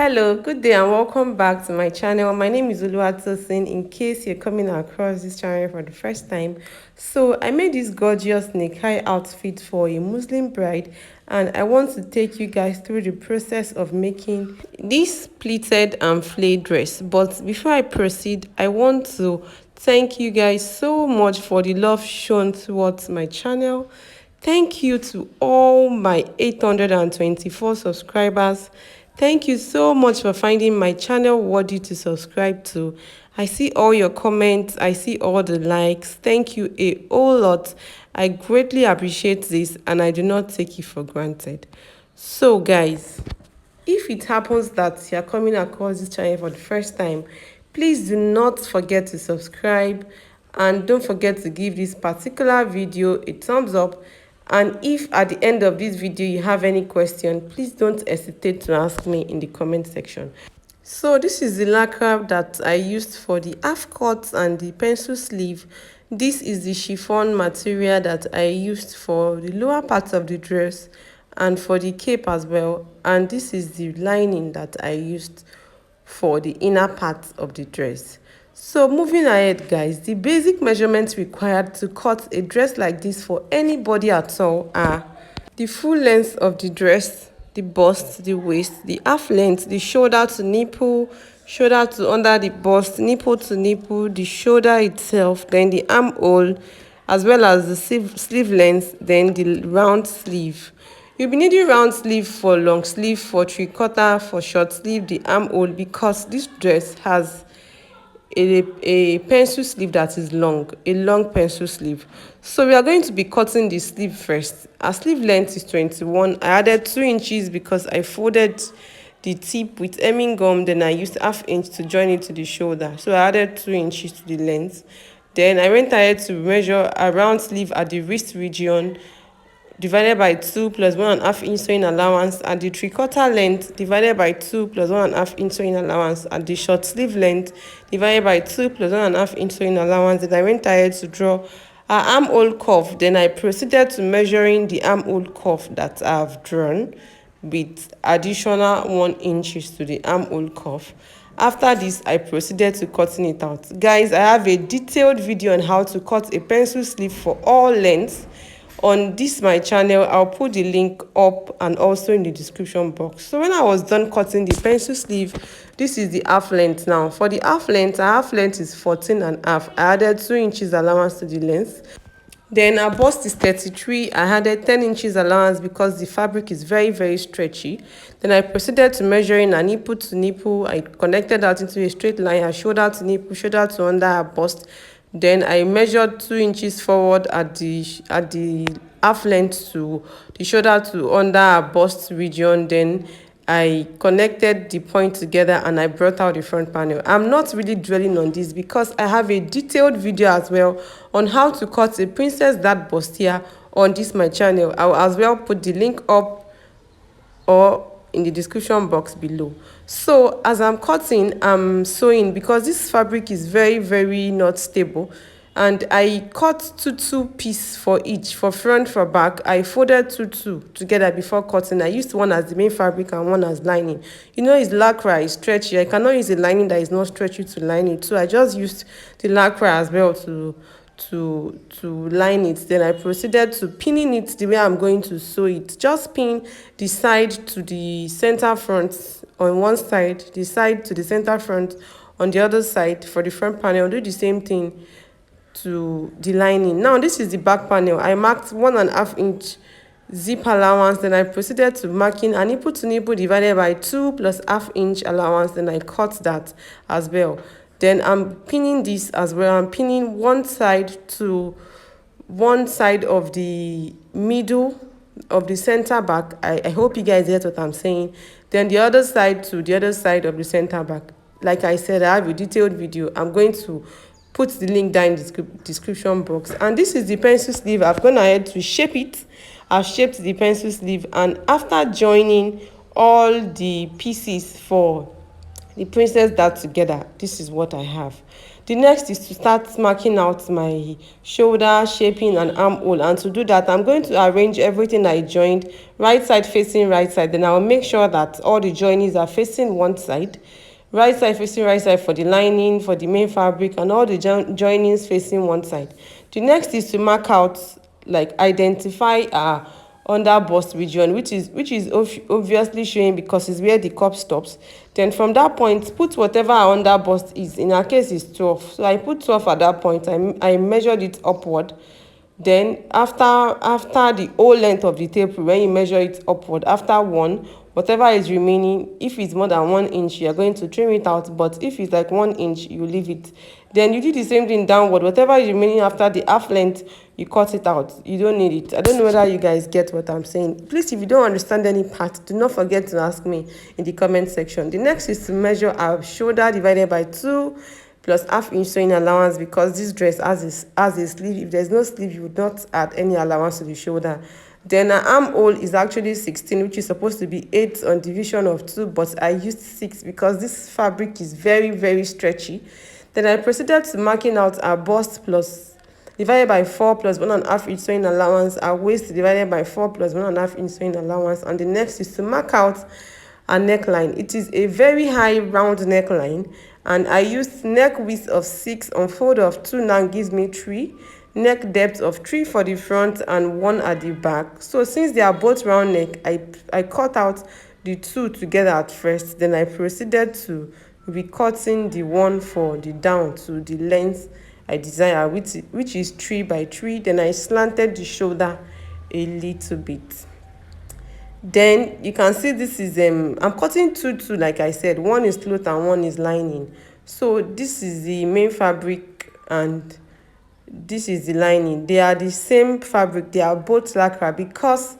Hello, good day and welcome back to my channel. My name is Oluwatosin in case you're coming across this channel for the first time. So I made this gorgeous necktie outfit for a Muslim bride and I want to take you guys through the process of making this pleated and flayed dress. But before I proceed, I want to thank you guys so much for the love shown towards my channel. Thank you to all my 824 subscribers. Thank you so much for finding my channel worthy to subscribe to. I see all your comments. I see all the likes. Thank you a whole lot. I greatly appreciate this and I do not take it for granted. So guys, if it happens that you're coming across this channel for the first time, please do not forget to subscribe and don't forget to give this particular video a thumbs up. And if at the end of this video you have any question, please don't hesitate to ask me in the comment section. So this is the lycra that I used for the half cut and the pencil sleeve. This is the chiffon material that I used for the lower part of the dress and for the cape as well. And this is the lining that I used for the inner part of the dress. So moving ahead guys, the basic measurements required to cut a dress like this for anybody at all are the full length of the dress, the bust, the waist, the half length, the shoulder to nipple, shoulder to under the bust, nipple to nipple, the shoulder itself, then the armhole, as well as the sleeve length, then the round sleeve. You'll be needing round sleeve for long sleeve, for 3/4, for short sleeve, the armhole, because this dress has a pencil sleeve that is long, a long pencil sleeve. So we are going to be cutting the sleeve first. Our sleeve length is 21. I added 2 inches because I folded the tip with hemming gum, then I used ½ inch to join it to the shoulder. So I added 2 inches to the length. Then I went ahead to measure a round sleeve at the wrist region divided by 2 plus 1½ inch sewing allowance at the 3/4 length divided by 2 plus 1½ inch sewing allowance at the short sleeve length divided by 2 plus 1½ inch sewing allowance. Then I went ahead to draw our armhole curve. Then I proceeded to measuring the armhole curve that I have drawn with additional 1 inches to the armhole curve. After this, I proceeded to cutting it out. Guys, I have a detailed video on how to cut a pencil sleeve for all lengths on this my channel. I'll put the link up and also in the description box. So when I was done cutting the pencil sleeve, this is the half length now. For the half length, our half length is 14.5. I added 2 inches allowance to the length. Then our bust is 33. I added 10 inches allowance because the fabric is very stretchy. Then I proceeded to measuring a nipple to nipple. I connected that into a straight line, a shoulder to nipple, shoulder to under our bust. Then I measured 2 inches forward at the half length to the shoulder to under our bust region. Then I connected the point together and I brought out the front panel. I'm not really dwelling on this because I have a detailed video as well on how to cut a princess dart bustier on this my channel. I will as well put the link up or in the description box below. So as I'm cutting, I'm sewing because this fabric is very not stable, and I cut two pieces for each, for front, for back. I folded two together before cutting. I used one as the main fabric and one as lining. You know, it's lycra, it's stretchy. I cannot use a lining that is not stretchy to line it, so I just used the lycra as well to line it. Then I proceeded to pinning it the way I'm going to sew it. Just pin the side to the center front on one side, the side to the center front on the other side. For the front panel, do the same thing to the lining. Now this is the back panel. I marked 1½ inch zip allowance. Then I proceeded to marking a nipple to nipple divided by 2 plus ½ inch allowance. Then I cut that as well. Then I'm pinning this as well. I'm pinning one side to one side of the middle of the center back. I hope you guys get what I'm saying. Then the other side to the other side of the center back. Like I said, I have a detailed video. I'm going to put the link down in the description box. And this is the pencil sleeve. I've gone ahead to shape it. I've shaped the pencil sleeve, and after joining all the pieces for the princess dart together, this is what I have. The next is to start marking out my shoulder, shaping and armhole. And to do that, I'm going to arrange everything I joined right side facing right side. Then I'll make sure that all the joinings are facing one side. Right side facing right side for the lining, for the main fabric, and all the joinings facing one side. The next is to mark out, like identify our under bust region, which is obviously showing because it's where the cup stops. Then from that point, put whatever our under bust is. In our case is 12, so I put 12 at that point. I measured it upward. Then after the whole length of the tape, when you measure it upward, after one, whatever is remaining, if it's more than 1 inch, you're going to trim it out. But if it's like 1 inch, you leave it. Then you do the same thing downward. Whatever is remaining after the half length, you cut it out. You don't need it. I don't know whether you guys get what I'm saying. Please, if you don't understand any part, do not forget to ask me in the comment section. The next is to measure our shoulder divided by 2 plus ½ inch sewing allowance, because this dress has a sleeve. If there's no sleeve, you would not add any allowance to the shoulder. Then our armhole is actually 16, which is supposed to be 8 on division of 2, but I used 6 because this fabric is very, very stretchy. Then I proceeded to marking out our bust plus divided by 4 plus 1½ inch sewing allowance, our waist divided by 4 plus 1½ inch sewing allowance. And the next is to mark out our neckline. It is a very high round neckline, and I used neck width of 6 on fold of 2 now gives me 3, neck depth of 3 for the front and 1 at the back. So since they are both round neck, I cut out the 2 together at first. Then I proceeded to recutting the one for the down to the length I desire, which is 3 by 3. Then I slanted the shoulder a little bit. Then you can see this is I'm cutting two like I said. One is cloth and one is lining. So this is the main fabric and this is the lining. They are the same fabric. They are both lycra. Because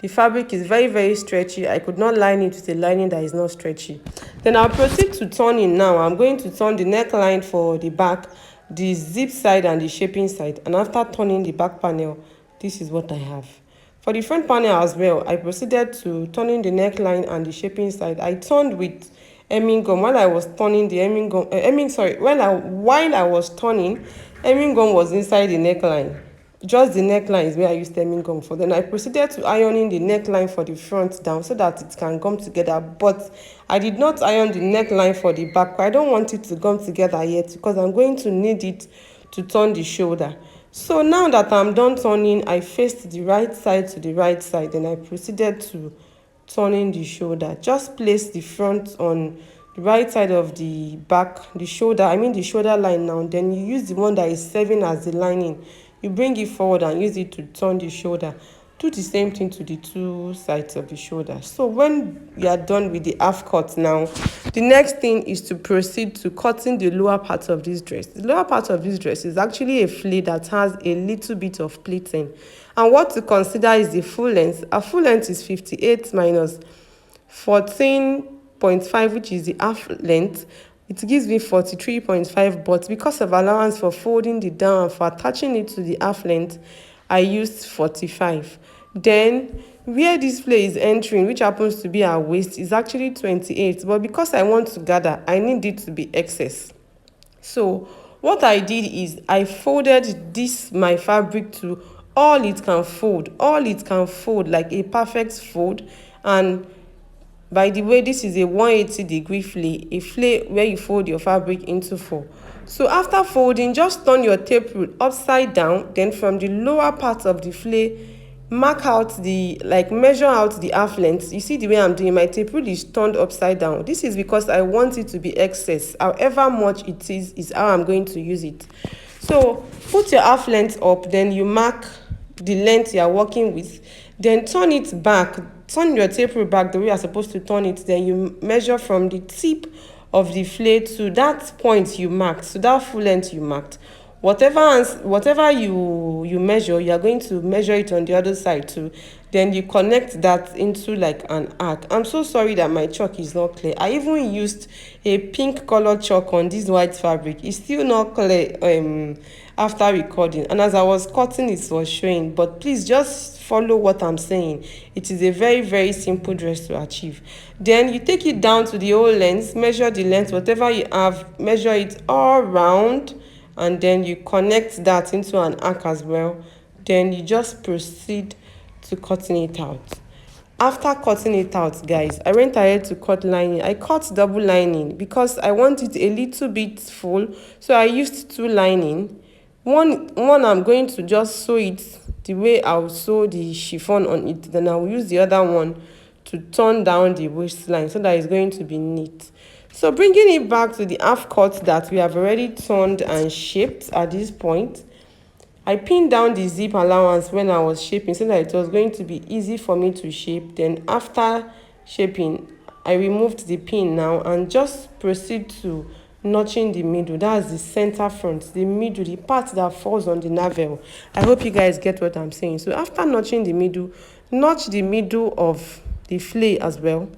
the fabric is very, very stretchy, I could not line it with a lining that is not stretchy. Then I'll proceed to turning now. I'm going to turn the neckline for the back, the zip side and the shaping side. And after turning the back panel, this is what I have. For the front panel as well, I proceeded to turning the neckline and the shaping side. I turned with hemming gum. While I was turning the hemming gum, while I was turning, hemming gum was inside the neckline. Just the neckline is where I used hemming gum for. Then I proceeded to ironing the neckline for the front down so that it can gum together. But I did not iron the neckline for the back. I don't want it to gum together yet because I'm going to need it to turn the shoulder. So now that I'm done turning, I faced the right side to the right side. Then I proceeded to turning the shoulder. Just place the front on the right side of the back, the shoulder line now. Then you use the one that is serving as the lining. You bring it forward and use it to turn the shoulder. Do the same thing to the 2 sides of the shoulder. So when you are done with the half cut now, the next thing is to proceed to cutting the lower part of this dress. The lower part of this dress is actually a flea that has a little bit of pleating. And what to consider is the full length. Our full length is 58 minus 14.5, which is the half length. It gives me 43.5, but because of allowance for folding the down and for attaching it to the half length, I used 45. Then where this flare is entering, which happens to be our waist, is actually 28. But because I want to gather, I need it to be excess. So what I did is I folded my fabric to all it can fold like a perfect fold. And by the way, this is a 180-degree flare, a flare where you fold your fabric into 4. So after folding, just turn your tape rule upside down. Then from the lower part of the flare, measure out the half length. You see the way I'm doing, my tape rule is turned upside down. This is because I want it to be excess. However much it is how I'm going to use it. So put your half length up, then you mark the length you are working with. Then turn it back. Turn your tape rule back the way you're supposed to turn it. Then you measure from the tip of the flare to that point you marked, so that full length you marked. whatever you measure, you are going to measure it on the other side too. Then you connect that into like an arc. I'm so sorry that my chalk is not clear. I even used a pink color chalk on this white fabric. It's still not clear after recording, and as I was cutting it was showing. But please just follow what I'm saying. It is a very simple dress to achieve. Then you take it down to the whole length, measure the length, whatever you have, measure it all round, and then you connect that into an arc as well. Then you just proceed to cutting it out. After cutting it out, guys, I went ahead to cut lining. I cut double lining because I want it a little bit full, so I used two lining. One I'm going to just sew it the way I'll sew the chiffon on it. Then I'll use the other one to turn down the waistline so that it's going to be neat. So bringing it back to the half cut that we have already turned and shaped at this point, I pinned down the zip allowance when I was shaping so that it was going to be easy for me to shape. Then after shaping, I removed the pin now and just proceed to notching the middle. That's the center front, the middle, the part that falls on the navel. I hope you guys get what I'm saying. So after notching the middle, notch the middle of the flay as well,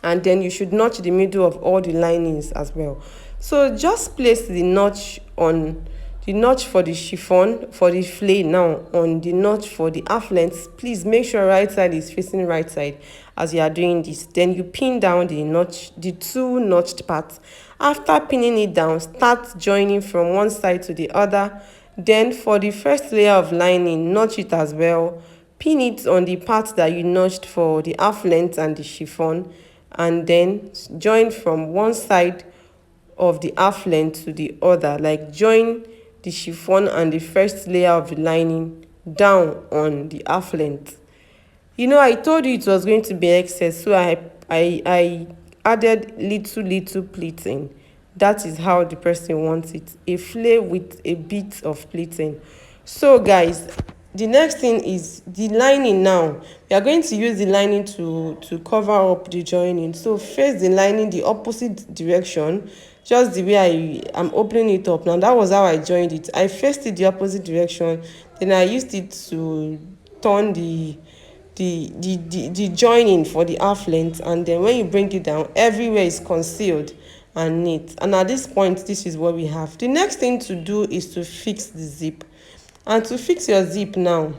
and then you should notch the middle of all the linings as well. So just place the notch for the chiffon for the flay now on the notch for the half length. Please make sure right side is facing right side as you are doing this. Then you pin down the two notched parts. After pinning it down, start joining from one side to the other. Then for the first layer of lining, notch it as well. Pin it on the part that you notched for the half length and the chiffon, and then join from one side of the half length to the other, like join the chiffon and the first layer of the lining down on the half length. I told you it was going to be excess, so I added little pleating. That is how the person wants it, a flay with a bit of pleating. So guys, the next thing is the lining. Now we are going to use the lining to cover up the joining. So face the lining the opposite direction, just the way I am opening it up. Now that was how I joined it. I faced it the opposite direction, then I used it to turn the joining for the half length, and then when you bring it down, everywhere is concealed and neat. And at this point, this is what we have. The next thing to do is to fix the zip. And to fix your zip now,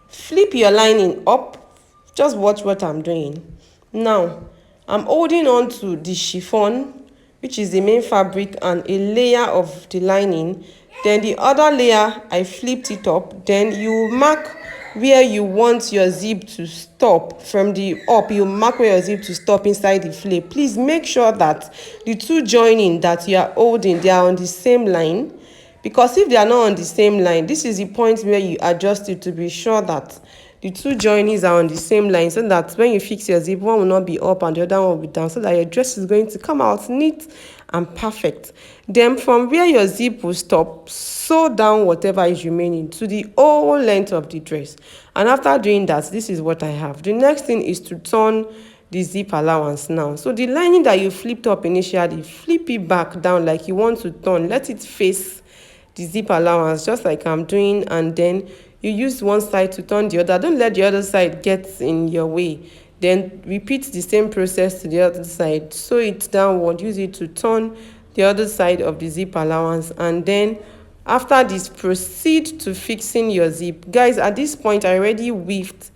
flip your lining up. Just watch what I'm doing. Now I'm holding on to the chiffon, which is the main fabric, and a layer of the lining. Then the other layer, I flipped it up. Then you mark where you want your zip to stop. From the up, you mark where your zip to stop inside the flay. Please make sure that the two joining that you are holding, they are on the same line. Because if they are not on the same line, this is the point where you adjust it to be sure that the two joinings are on the same line, so that when you fix your zip, one will not be up and the other one will be down, so that your dress is going to come out neat and perfect. Then from where your zip will stop, sew down whatever is remaining to the whole length of the dress. And after doing that, this is what I have. The next thing is to turn the zip allowance now. So the lining that you flipped up initially, flip it back down like you want to turn. Let it face the zip allowance just like I'm doing, and then you use one side to turn the other. Don't let the other side get in your way. Then repeat the same process to the other side. Sew it downward, use it to turn the other side of the zip allowance, and then after this, proceed to fixing your zip. Guys, at this point I already weaved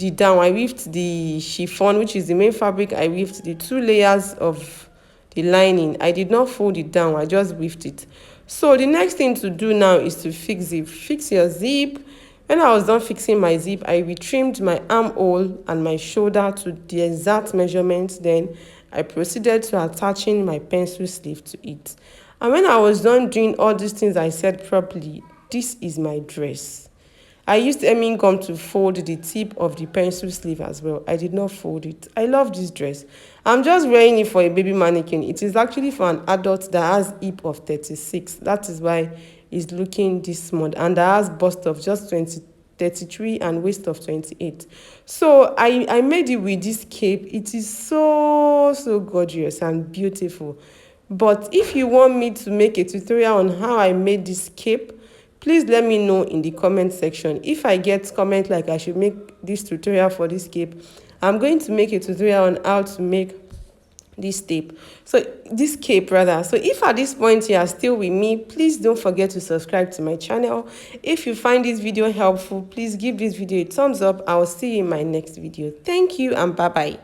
I weaved the chiffon, which is the main fabric. I weaved the two layers of the lining. I did not fold it down, I just weaved it. So the next thing to do now is to fix it. Fix your zip. When I was done fixing my zip, I retrimmed my armhole and my shoulder to the exact measurement. Then I proceeded to attaching my pencil sleeve to it. And when I was done doing all these things I said properly, this is my dress. I used hemming gum to fold the tip of the pencil sleeve as well. I did not fold it. I love this dress. I'm just wearing it for a baby mannequin. It is actually for an adult that has hip of 36. That is why it's looking this small. And that has bust of just 33 and waist of 28. So I made it with this cape. It is so gorgeous and beautiful. But if you want me to make a tutorial on how I made this cape, please let me know in the comment section. If I get comment like I should make this tutorial for this cape, I'm going to make a tutorial on how to make this cape rather. So if at this point you are still with me, please don't forget to subscribe to my channel. If you find this video helpful, please give this video a thumbs up. I will see you in my next video. Thank you and bye bye.